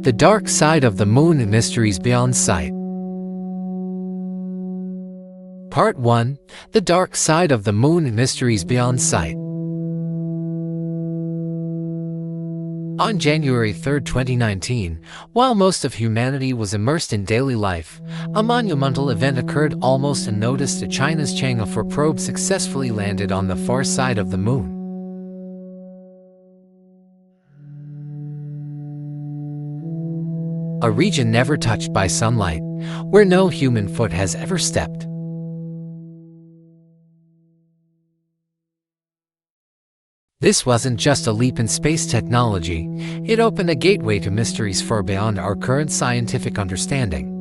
The Dark Side of the Moon and Mysteries Beyond Sight. Part 1. The Dark Side of the Moon and Mysteries Beyond Sight. On January 3, 2019, while most of humanity was immersed in daily life, a monumental event occurred almost unnoticed as China's Chang'e 4 probe successfully landed on the far side of the moon. A region never touched by sunlight, where no human foot has ever stepped. This wasn't just a leap in space technology, it opened a gateway to mysteries far beyond our current scientific understanding.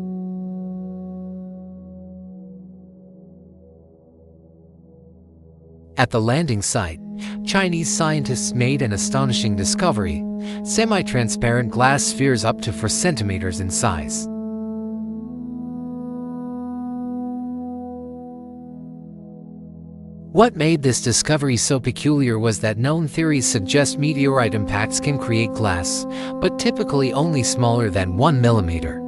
At the landing site, Chinese scientists made an astonishing discovery: semi-transparent glass spheres up to 4 centimeters in size. What made this discovery so peculiar was that known theories suggest meteorite impacts can create glass, but typically only smaller than 1 millimeter.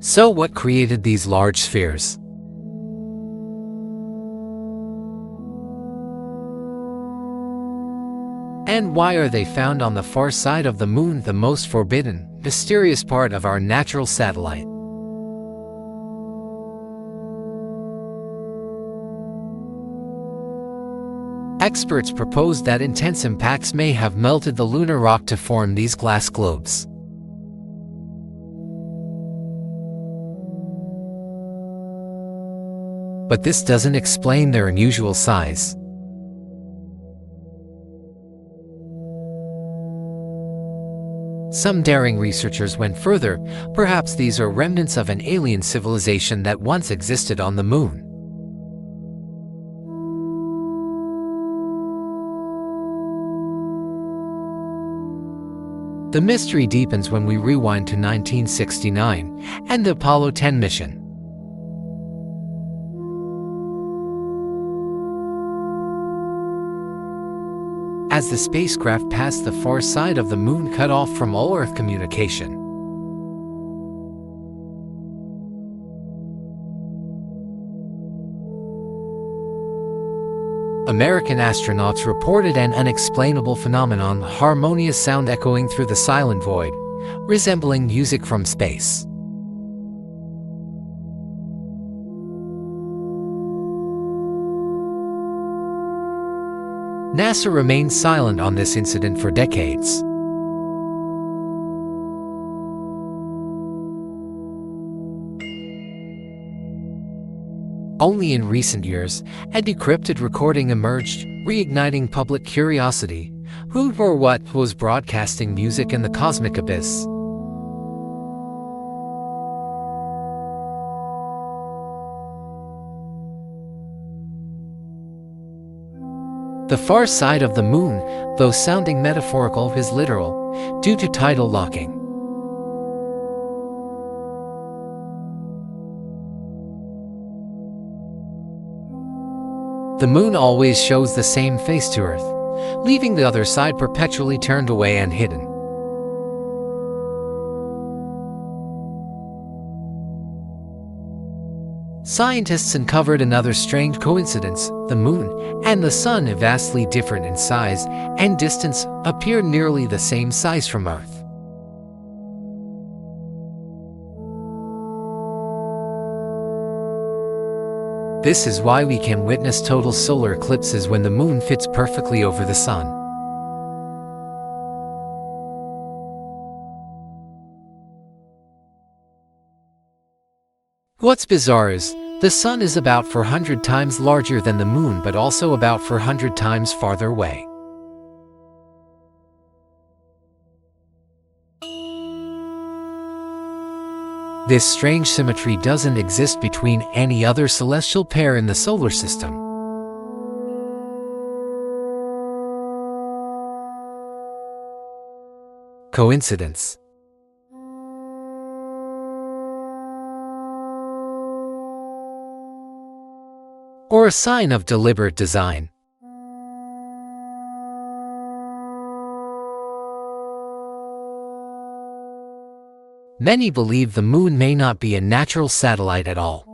So what created these large spheres? And why are they found on the far side of the moon, the most forbidden, mysterious part of our natural satellite? Experts propose that intense impacts may have melted the lunar rock to form these glass globes. But this doesn't explain their unusual size. Some daring researchers went further. Perhaps these are remnants of an alien civilization that once existed on the moon. The mystery deepens when we rewind to 1969 and the Apollo 10 mission. As the spacecraft passed the far side of the moon, cut off from all Earth communication, American astronauts reported an unexplainable phenomenon: harmonious sound echoing through the silent void, resembling music from space. NASA remained silent on this incident for decades. Only in recent years, a decrypted recording emerged, reigniting public curiosity. Who or what was broadcasting music in the cosmic abyss? The far side of the moon, though sounding metaphorical, is literal, due to tidal locking. The moon always shows the same face to Earth, leaving the other side perpetually turned away and hidden. Scientists uncovered another strange coincidence: the moon and the sun, vastly different in size and distance, appear nearly the same size from Earth. This is why we can witness total solar eclipses when the moon fits perfectly over the sun. What's bizarre is, the sun is about 400 times larger than the moon, but also about 400 times farther away. This strange symmetry doesn't exist between any other celestial pair in the solar system. Coincidence? Or a sign of deliberate design? Many believe the moon may not be a natural satellite at all.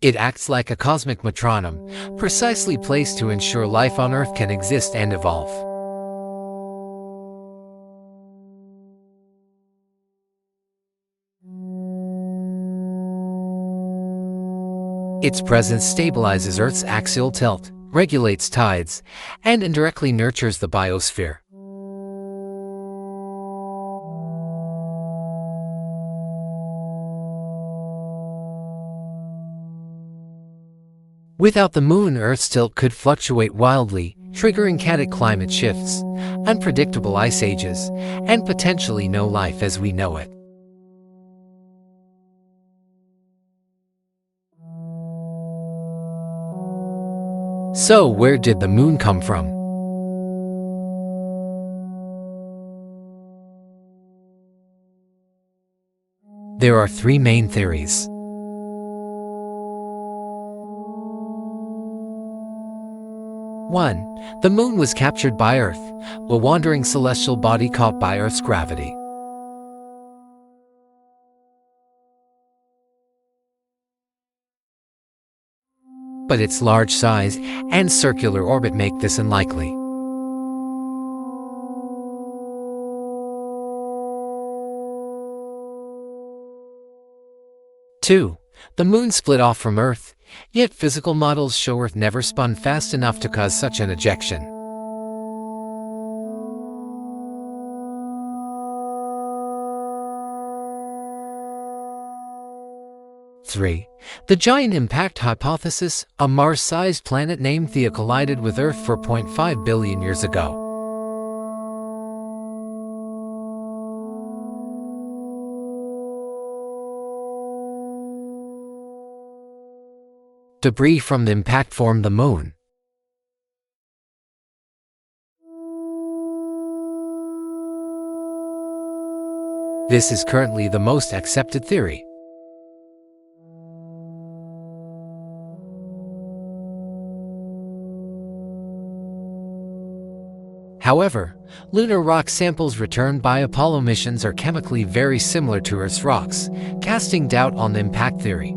It acts like a cosmic metronome, precisely placed to ensure life on Earth can exist and evolve. Its presence stabilizes Earth's axial tilt, regulates tides, and indirectly nurtures the biosphere. Without the moon, Earth's tilt could fluctuate wildly, triggering erratic climate shifts, unpredictable ice ages, and potentially no life as we know it. So, where did the moon come from? There are three main theories. One, the moon was captured by Earth, a wandering celestial body caught by Earth's gravity. But its large size and circular orbit make this unlikely. Two, the moon split off from Earth, yet physical models show Earth never spun fast enough to cause such an ejection. Three, the giant impact hypothesis, a Mars-sized planet named Theia collided with Earth 4.5 billion years ago. Debris from the impact formed the moon. This is currently the most accepted theory. However, lunar rock samples returned by Apollo missions are chemically very similar to Earth's rocks, casting doubt on the impact theory.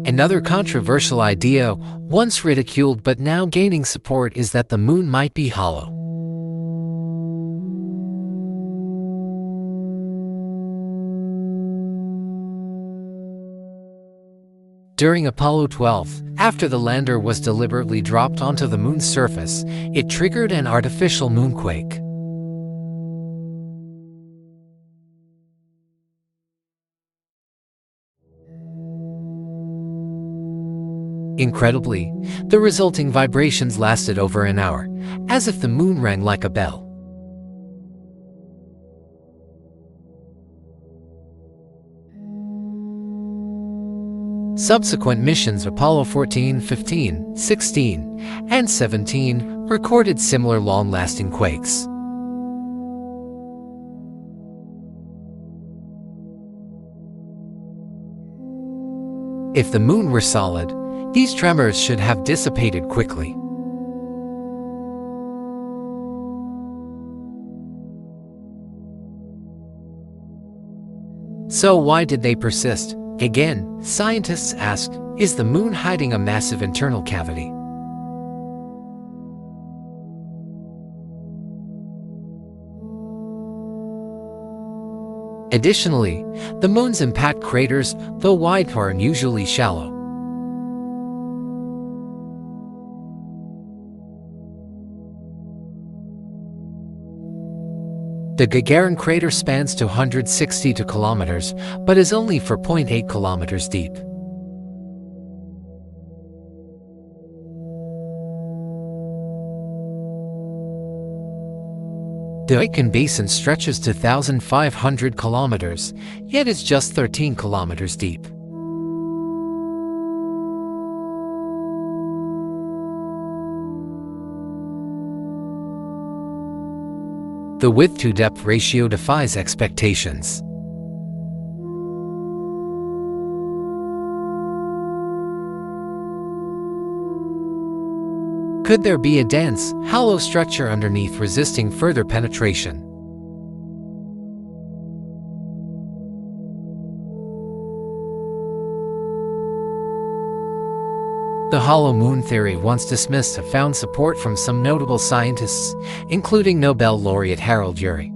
Another controversial idea, once ridiculed but now gaining support, is that the moon might be hollow. During Apollo 12, after the lander was deliberately dropped onto the moon's surface, it triggered an artificial moonquake. Incredibly, the resulting vibrations lasted over an hour, as if the moon rang like a bell. Subsequent missions, Apollo 14, 15, 16, and 17, recorded similar long-lasting quakes. If the moon were solid, these tremors should have dissipated quickly. So why did they persist? Again, scientists ask, is the moon hiding a massive internal cavity? Additionally, the moon's impact craters, though wide, are unusually shallow. The Gagarin crater spans 262 kilometers, but is only 4.8 kilometers deep. The Aitken Basin stretches to 1,500 kilometers, yet is just 13 kilometers deep. The width-to-depth ratio defies expectations. Could there be a dense, hollow structure underneath resisting further penetration? The hollow moon theory, once dismissed, have found support from some notable scientists, including Nobel laureate Harold Urey.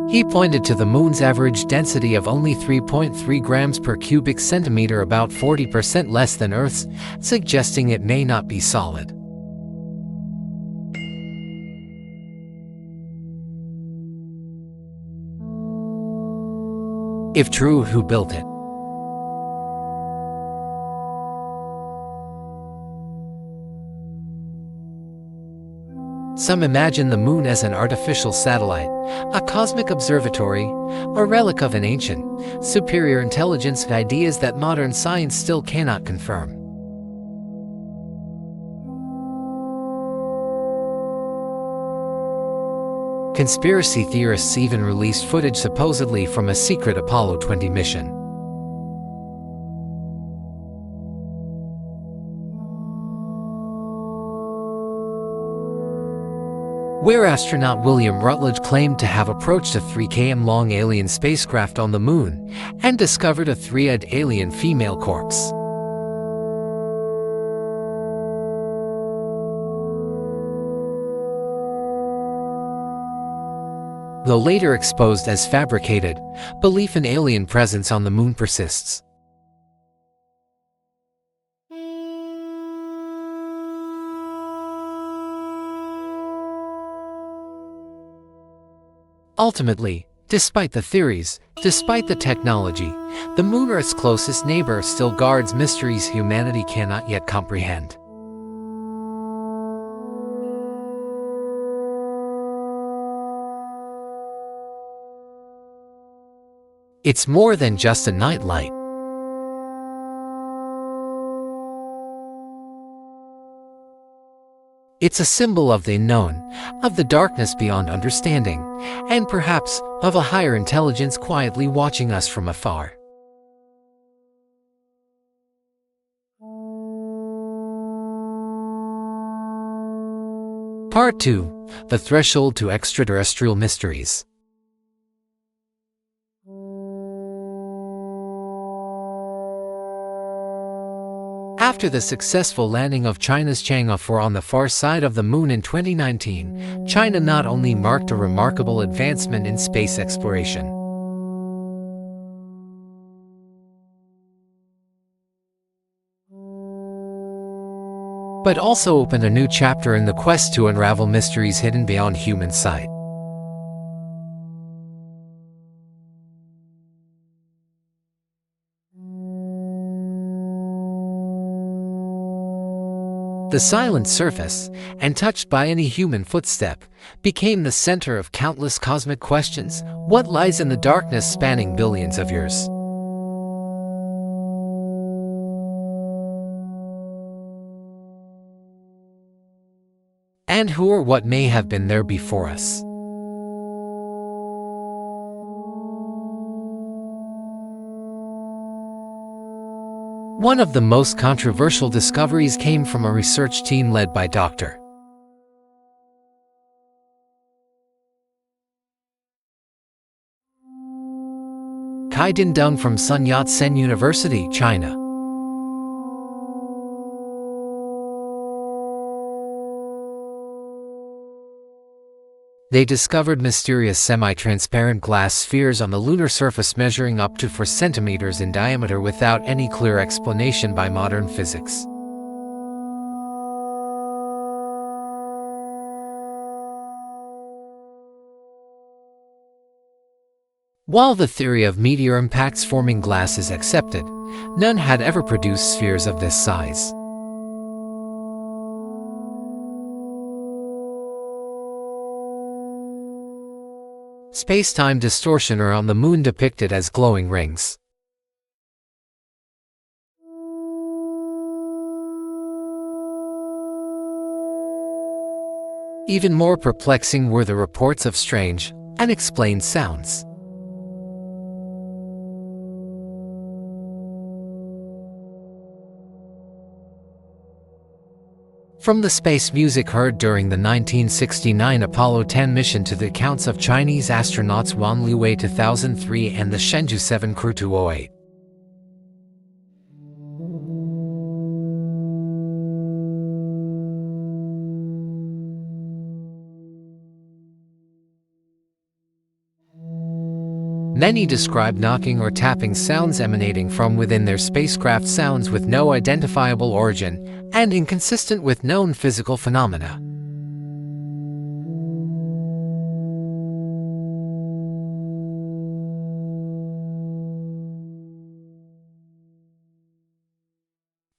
He pointed to the moon's average density of only 3.3 grams per cubic centimeter, about 40% less than Earth's, suggesting it may not be solid. If true, who built it? Some imagine the moon as an artificial satellite, a cosmic observatory, a relic of an ancient, superior intelligence, ideas that modern science still cannot confirm. Conspiracy theorists even released footage supposedly from a secret Apollo 20 mission. Where astronaut William Rutledge claimed to have approached a 3 km-long alien spacecraft on the moon and discovered a three-eyed alien female corpse. Though later exposed as fabricated, belief in alien presence on the moon persists. Ultimately, despite the theories, despite the technology, the moon, Earth's closest neighbor, still guards mysteries humanity cannot yet comprehend. It's more than just a nightlight. It's a symbol of the unknown, of the darkness beyond understanding, and perhaps of a higher intelligence quietly watching us from afar. Part 2: The Threshold to Extraterrestrial Mysteries. After the successful landing of China's Chang'e 4 on the far side of the moon in 2019, China not only marked a remarkable advancement in space exploration, but also opened a new chapter in the quest to unravel mysteries hidden beyond human sight. The silent surface, untouched by any human footstep, became the center of countless cosmic questions. What lies in the darkness spanning billions of years? And who or what may have been there before us? One of the most controversial discoveries came from a research team led by Dr. Kai Dindung from Sun Yat-sen University, China. They discovered mysterious semi-transparent glass spheres on the lunar surface measuring up to 4 centimeters in diameter without any clear explanation by modern physics. While the theory of meteor impacts forming glass is accepted, none had ever produced spheres of this size. Space-time distortion are on the moon depicted as glowing rings. Even more perplexing were the reports of strange, Unexplained sounds. From the space music heard during the 1969 Apollo 10 mission to the accounts of Chinese astronauts Wan Liwei 2003 and the Shenzhou 7 crew 208. Many describe knocking or tapping sounds emanating from within their spacecraft, sounds with no identifiable origin and inconsistent with known physical phenomena.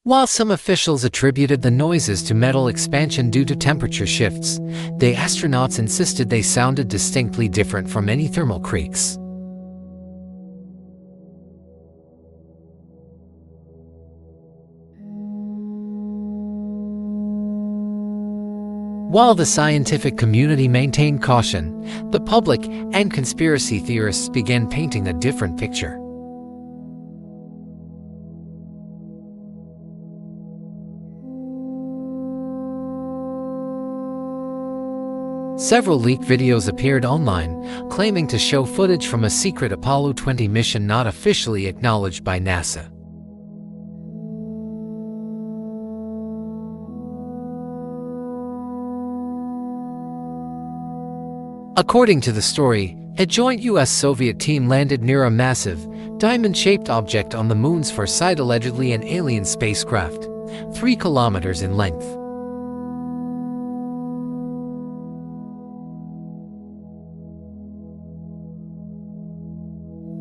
While some officials attributed the noises to metal expansion due to temperature shifts, the astronauts insisted they sounded distinctly different from any thermal creaks. While the scientific community maintained caution, the public and conspiracy theorists began painting a different picture. Several leaked videos appeared online, claiming to show footage from a secret Apollo 20 mission not officially acknowledged by NASA. According to the story, a joint US-Soviet team landed near a massive, diamond-shaped object on the moon's far side, allegedly an alien spacecraft, 3 kilometers in length.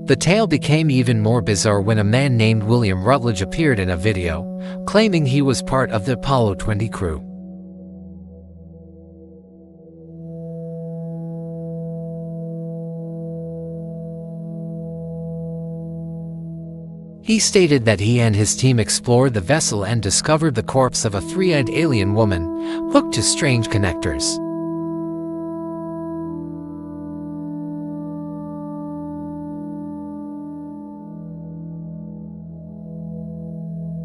The tale became even more bizarre when a man named William Rutledge appeared in a video, claiming he was part of the Apollo 20 crew. He stated that he and his team explored the vessel and discovered the corpse of a 3-eyed alien woman, hooked to strange connectors.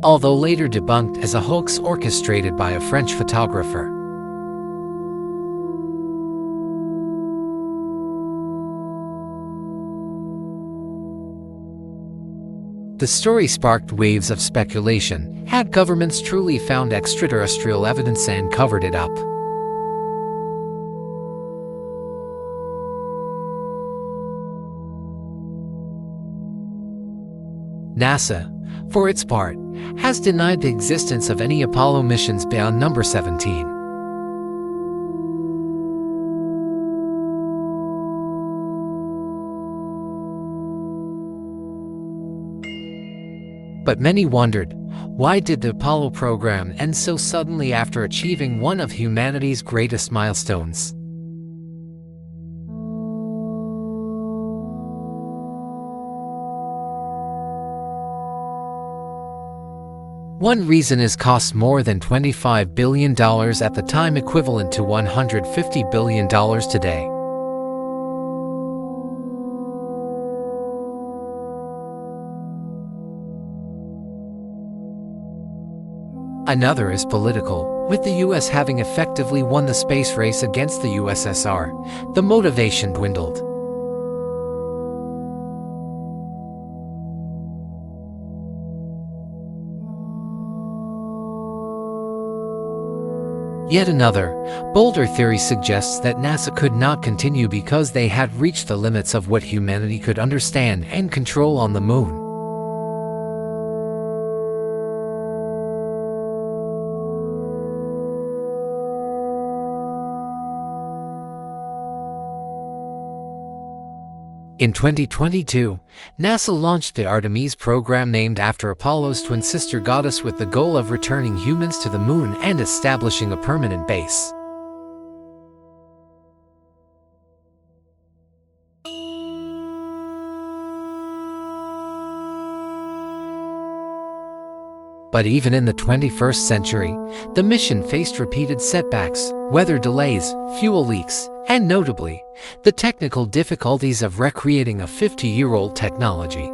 Although later debunked as a hoax orchestrated by a French photographer. The story sparked waves of speculation. Had governments truly found extraterrestrial evidence and covered it up? NASA, for its part, has denied the existence of any Apollo missions beyond number 17. But many wondered, why did the Apollo program end so suddenly after achieving one of humanity's greatest milestones? One reason is cost more than $25 billion at the time, equivalent to $150 billion today. Another is political, with the US having effectively won the space race against the USSR. The motivation dwindled. Yet another, bolder theory suggests that NASA could not continue because they had reached the limits of what humanity could understand and control on the moon. In 2022, NASA launched the Artemis program, named after Apollo's twin sister goddess, with the goal of returning humans to the moon and establishing a permanent base. But even in the 21st century, the mission faced repeated setbacks, weather delays, fuel leaks, and notably, the technical difficulties of recreating a 50-year-old technology.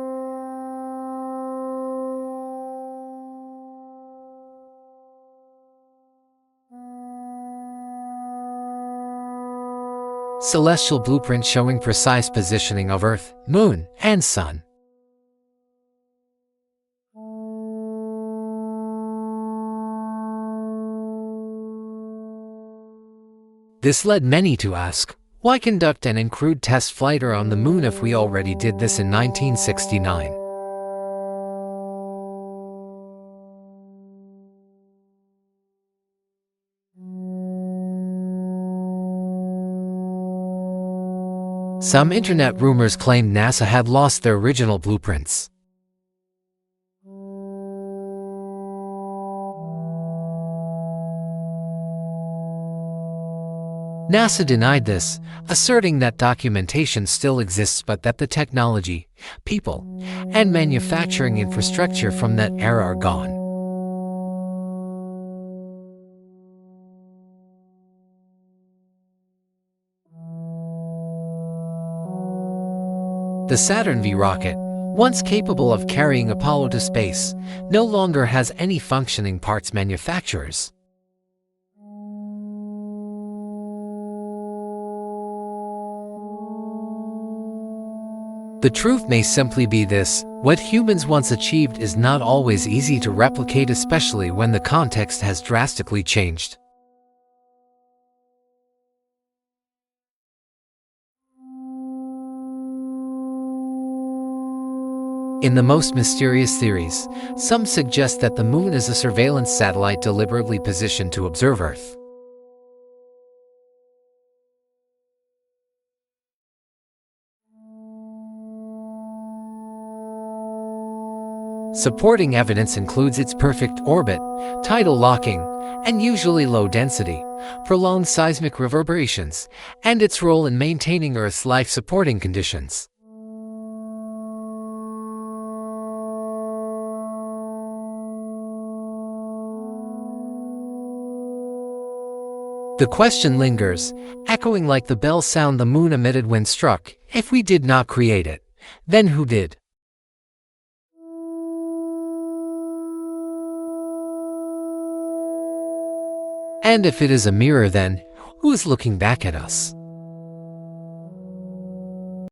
Celestial blueprint showing precise positioning of Earth, Moon, and Sun. This led many to ask, why conduct an uncrewed test flight on the Moon if we already did this in 1969? Some internet rumors claimed NASA had lost their original blueprints. NASA denied this, asserting that documentation still exists but that the technology, people, and manufacturing infrastructure from that era are gone. The Saturn V rocket, once capable of carrying Apollo to space, no longer has any functioning parts manufacturers. The truth may simply be this: what humans once achieved is not always easy to replicate, especially when the context has drastically changed. In the most mysterious theories, some suggest that the Moon is a surveillance satellite deliberately positioned to observe Earth. Supporting evidence includes its perfect orbit, tidal locking, and usually low density, prolonged seismic reverberations, and its role in maintaining Earth's life-supporting conditions. The question lingers, echoing like the bell sound the Moon emitted when struck. If we did not create it, then who did? And if it is a mirror, then who is looking back at us?